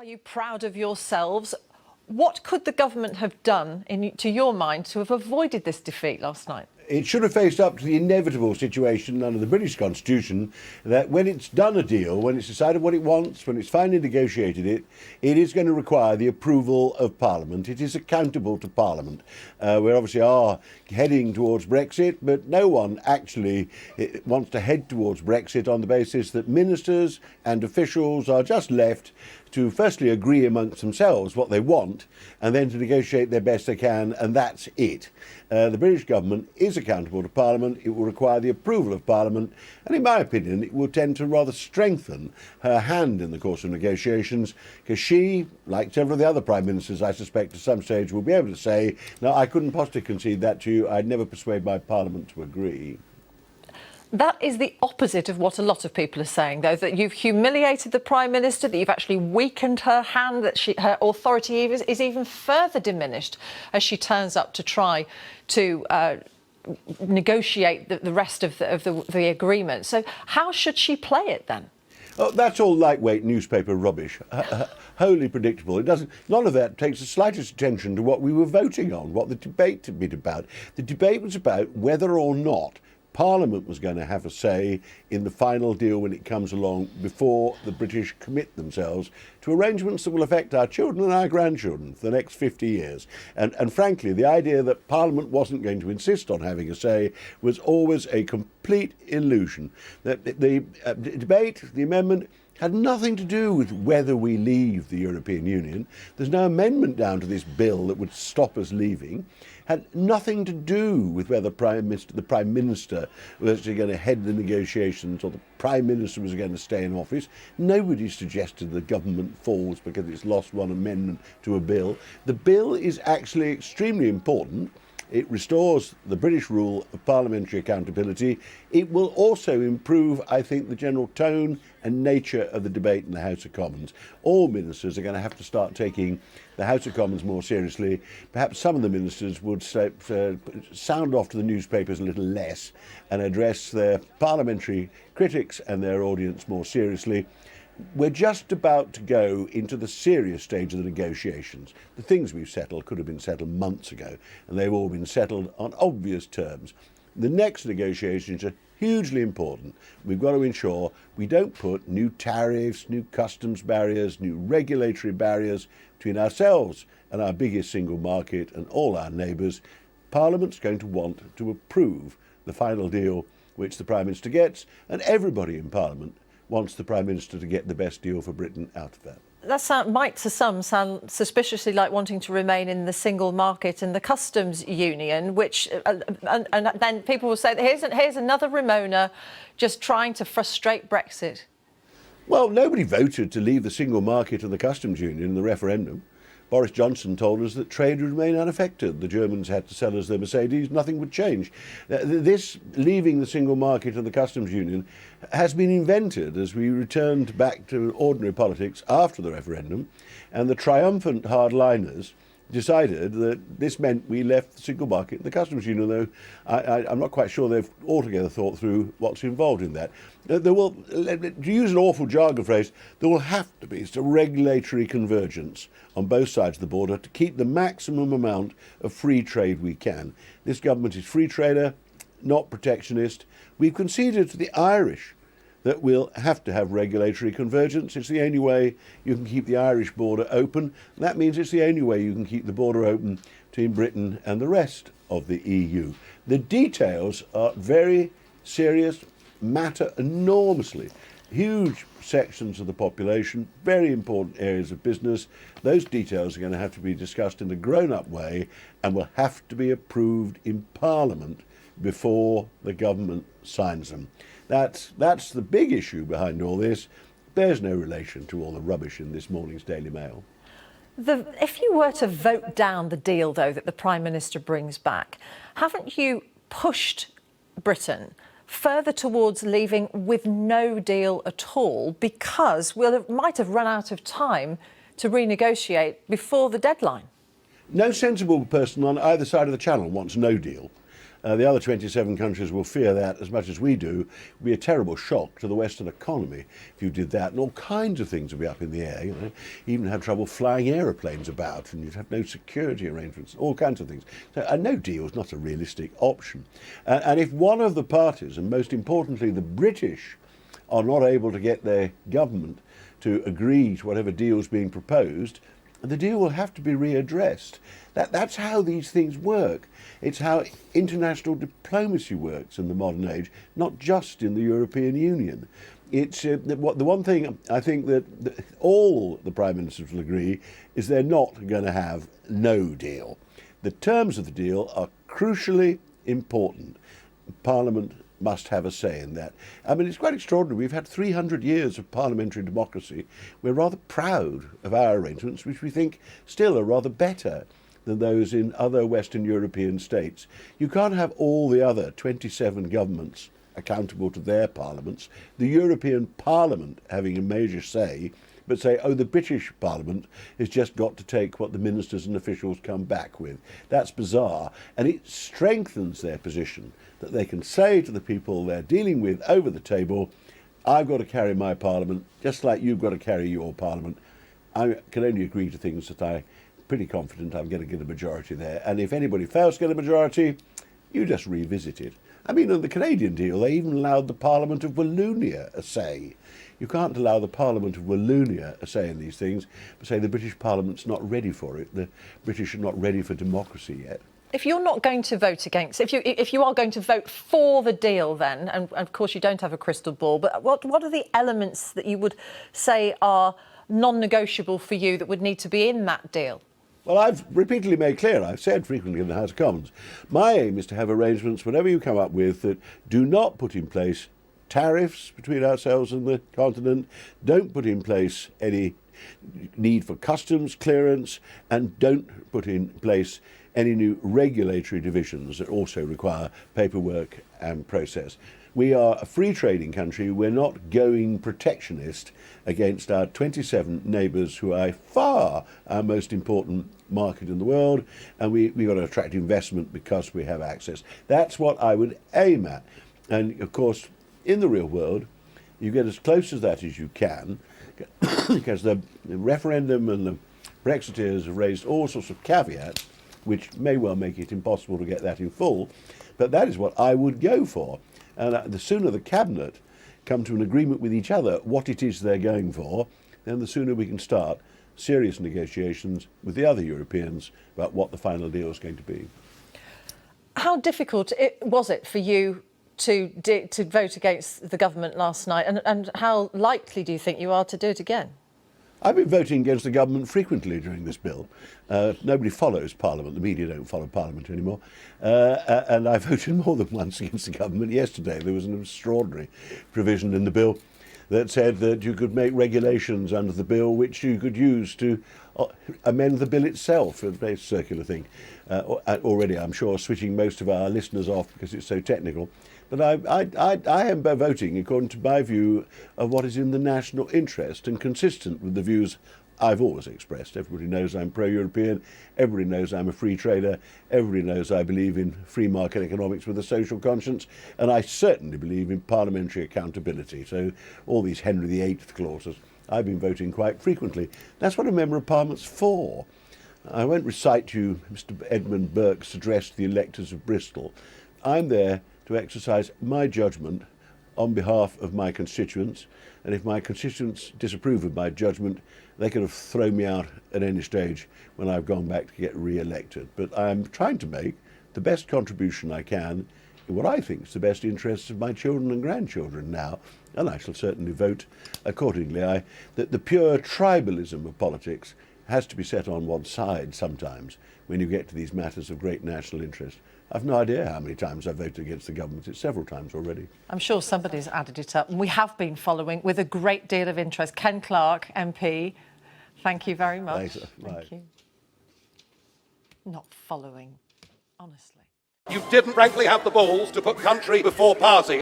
Are you proud of yourselves? What could the government have done, to your mind, to have avoided this defeat last night? It should have faced up to the inevitable situation under the British Constitution that when it's done a deal, when it's decided what it wants, when it's finally negotiated it, it is going to require the approval of Parliament. It is accountable to Parliament. We obviously are heading towards Brexit, but no one actually wants to head towards Brexit on the basis that ministers and officials are just left to firstly agree amongst themselves what they want and then to negotiate their best they can, and that's it. The British government is accountable to Parliament. It will require the approval of Parliament, and in my opinion it will tend to rather strengthen her hand in the course of negotiations, because she, like several of the other Prime Ministers I suspect at some stage, will be able to say, no, I couldn't possibly concede that to you, I'd never persuade my Parliament to agree. That is the opposite of what a lot of people are saying, though, that you've humiliated the Prime Minister, that you've actually weakened her hand, that her authority is even further diminished as she turns up to try to negotiate the rest of the agreement. So how should she play it then? Oh, that's all lightweight newspaper rubbish, wholly predictable. None of that takes the slightest attention to what we were voting on, what the debate had been about. The debate was about whether or not Parliament was going to have a say in the final deal when it comes along, before the British commit themselves to arrangements that will affect our children and our grandchildren for the next 50 years. And frankly, the idea that Parliament wasn't going to insist on having a say was always a complete illusion. The debate, the amendment, had nothing to do with whether we leave the European Union. There's no amendment down to this bill that would stop us leaving. Had nothing to do with whether the Prime Minister was actually going to head the negotiations or the Prime Minister was going to stay in office. Nobody suggested the government falls because it's lost one amendment to a bill. The bill is actually extremely important. It restores the British rule of parliamentary accountability. It will also improve, I think, the general tone and nature of the debate in the House of Commons. All ministers are going to have to start taking the House of Commons more seriously. Perhaps some of the ministers would sound off to the newspapers a little less and address their parliamentary critics and their audience more seriously. We're just about to go into the serious stage of the negotiations. The things we've settled could have been settled months ago, and they've all been settled on obvious terms. The next negotiations are hugely important. We've got to ensure we don't put new tariffs, new customs barriers, new regulatory barriers between ourselves and our biggest single market and all our neighbours. Parliament's going to want to approve the final deal which the Prime Minister gets, and everybody in Parliament wants the Prime Minister to get the best deal for Britain out of that. That might to some sound suspiciously like wanting to remain in the single market and the customs union, which and then people will say, here's another Ramona just trying to frustrate Brexit. Well, nobody voted to leave the single market and the customs union in the referendum. Boris Johnson told us that trade would remain unaffected. The Germans had to sell us their Mercedes, nothing would change. This leaving the single market and the customs union has been invented as we returned back to ordinary politics after the referendum, and the triumphant hardliners decided that this meant we left the single market and the customs union, though I'm not quite sure they've altogether thought through what's involved in that. To use an awful jargon phrase, there will have to be some regulatory convergence on both sides of the border to keep the maximum amount of free trade we can. This government is free trader, not protectionist. We've conceded to the Irish that we'll have to have regulatory convergence. It's the only way you can keep the Irish border open. That means it's the only way you can keep the border open between Britain and the rest of the EU. The details are very serious, matter enormously. Huge sections of the population, very important areas of business. Those details are going to have to be discussed in a grown-up way and will have to be approved in Parliament before the government signs them. That's the big issue behind all this. Bears no relation to all the rubbish in this morning's Daily Mail. If you were to vote down the deal, though, that the Prime Minister brings back, haven't you pushed Britain further towards leaving with no deal at all, because we might have run out of time to renegotiate before the deadline? No sensible person on either side of the channel wants no deal. The other 27 countries will fear that as much as we do. It would be a terrible shock to the Western economy if you did that, and all kinds of things would be up in the air. You even have trouble flying aeroplanes about, and you'd have no security arrangements, all kinds of things. So a no deal is not a realistic option. And if one of the parties, and most importantly the British, are not able to get their government to agree to whatever deal is being proposed, the deal will have to be readdressed. That's how these things work. It's how international diplomacy works in the modern age, not just in the European Union. It's the one thing I think that all the Prime Ministers will agree is they're not going to have no deal. The terms of the deal are crucially important. Parliament must have a say in that. I mean, it's quite extraordinary. We've had 300 years of parliamentary democracy. We're rather proud of our arrangements, which we think still are rather better than those in other Western European states. You can't have all the other 27 governments accountable to their parliaments, the European Parliament having a major say, but say, oh, the British Parliament has just got to take what the ministers and officials come back with. That's bizarre, and it strengthens their position that they can say to the people they're dealing with over the table, I've got to carry my Parliament, just like you've got to carry your Parliament. I can only agree to things that I'm pretty confident I'm going to get a majority there, and if anybody fails to get a majority, you just revisit it. I mean, on the Canadian deal, they even allowed the Parliament of Wallonia a say. You can't allow the Parliament of Wallonia a say in these things, but say the British Parliament's not ready for it. The British are not ready for democracy yet. If you're not going to vote against, if you are going to vote for the deal then, and of course you don't have a crystal ball, but what are the elements that you would say are non-negotiable for you that would need to be in that deal? Well, I've repeatedly made clear, I've said frequently in the House of Commons, my aim is to have arrangements, whatever you come up with, that do not put in place tariffs between ourselves and the continent, don't put in place any need for customs clearance, and don't put in place any new regulatory divisions that also require paperwork and process. We are a free trading country. We're not going protectionist against our 27 neighbours who are far our most important market in the world, and we've got to attract investment because we have access. That's what I would aim at. And of course, in the real world, you get as close as that as you can, because the referendum and the Brexiteers have raised all sorts of caveats, which may well make it impossible to get that in full, but that is what I would go for. And the sooner the Cabinet come to an agreement with each other what it is they're going for, then the sooner we can start serious negotiations with the other Europeans about what the final deal is going to be. How difficult was it for you to vote against the government last night, and how likely do you think you are to do it again? I've been voting against the government frequently during this bill. Nobody follows Parliament. The media don't follow Parliament anymore. And I voted more than once against the government. Yesterday there was an extraordinary provision in the bill that said that you could make regulations under the bill which you could use to amend the bill itself, a very circular thing. Already, I'm sure, switching most of our listeners off because it's so technical. But I am voting according to my view of what is in the national interest and consistent with the views I've always expressed. Everybody knows I'm pro-European, everybody knows I'm a free trader, everybody knows I believe in free market economics with a social conscience, and I certainly believe in parliamentary accountability. So all these Henry VIII clauses, I've been voting quite frequently. That's what a member of Parliament's for. I won't recite to you Mr. Edmund Burke's address to the electors of Bristol. I'm there to exercise my judgment on behalf of my constituents, and if my constituents disapprove of my judgment, they could have thrown me out at any stage when I've gone back to get re-elected. But I'm trying to make the best contribution I can in what I think is the best interests of my children and grandchildren now, and I shall certainly vote accordingly. That the pure tribalism of politics has to be set on one side sometimes when you get to these matters of great national interest. I've no idea how many times I've voted against the government. It's several times already. I'm sure somebody's added it up, and we have been following with a great deal of interest. Ken Clarke, MP, thank you very much. Thanks. Thank you. Not following, honestly. You didn't frankly have the balls to put country before party.